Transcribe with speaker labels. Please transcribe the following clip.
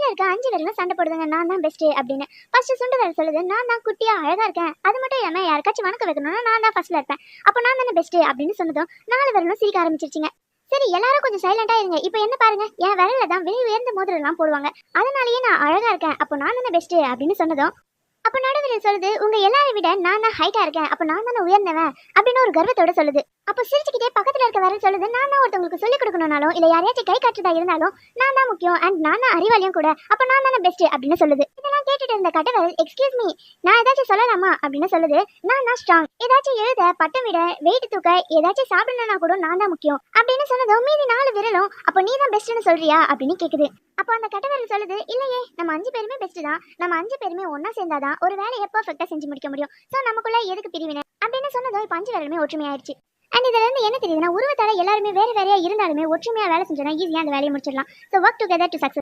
Speaker 1: கீழே இருக்க 5 விரலும் சண்டை போடுதுங்க, நான் தான் பெஸ்ட் அப்படின்னு. ஃபர்ஸ்ட் சுண்டு விரல் சொல்லுது, நான் தான் குட்டியா அழகா இருக்கேன், அது மட்டும் இல்லாம யாருக்காச்சும் வணக்கம் வைக்கணும்னா நான் தான் ஃபர்ஸ்ட்ல இருப்பேன், அப்போ நான் தானே பெஸ்ட் அப்படின்னு சொன்னதும் 4 விரலும் சிரிக்க ஆரம்பிச்சிருச்சுங்க. சரி எல்லாரும் கொஞ்சம் சைலண்டா இருங்க, இப்போ என்ன பாருங்க, என் விரல்ல தான் விலை உயர்ந்த மோதிரம் எல்லாம் போடுவாங்க, அதனாலயே நான் அழகா இருக்கேன், அப்போ நான் தானே பெஸ்ட் அப்படின்னு சொன்னதும் அப்ப நடுவில் சொல்லுது, உங்க எல்லாரை விட நான் தான் ஹைட்டா இருக்கேன், அப்ப நான் தானே உயர்ந்தவன் அப்படின்னு ஒரு கர்வத்தோட சொல்லுது. அப்ப சிரிச்சுக்கிட்டே பக்கத்துல இருக்க விரல் சொல்லுது, நான் தான் ஒருத்தவங்களுக்கு சொல்லிக் கொடுக்கணும்னாலும் இல்ல யாரையாச்சும் கை காட்டுறதா இருந்தாலும் நான் தான் முக்கியம், அண்ட் நான் தான் அறிவாளியும் கூட, அப்ப நான் தானே பெஸ்ட் அப்படின்னு சொல்லுது. இதெல்லாம் கேட்டுட்டு இருந்த கட்ட விரல், எக்ஸ்கியூஸ் மீ, நான் ஏதாச்சும் சொல்லலாமா அப்படின்னு சொல்லுது. நான் தான் ஸ்ட்ராங், ஏதாச்சும் எழுத, பட்டம் விட, வெயிட் தூக்க, ஏதாச்சும் சாப்பிடணும்னா கூட நான் தான் முக்கியம் அப்படின்னு சொன்னதும் மீதி 4 விரலும் அப்ப நீ தான் பெஸ்ட்னு சொல்றியா அப்படின்னு கேக்குது. அப்போ அந்த கட்ட விரல் சொல்லுது, இல்லையே நம்ம 5 பேருமே பெஸ்ட் தான், நம்ம 5 பேருமே ஒன்னா சேர்ந்தாதான் ஒரு வேலையை பெர்ஃபெக்ட்டா செஞ்சு முடிக்க முடியும், சோ நமக்குள்ள எதுக்கு பிரிவினை அப்படின்னு சொன்னதும் இப்ப 5 விரலுமே ஒற்றுமையாயிருச்சு. அண்ட் இதுல இருந்து என்ன தெரியுதுன்னா, உருவத்தால எல்லாருமே வேற வேறையா இருந்தாலுமே ஒற்றுமையா வேலை செஞ்சோம்னா ஈஸியா அந்த வேலையை முடிச்சிடலாம். So work together to success.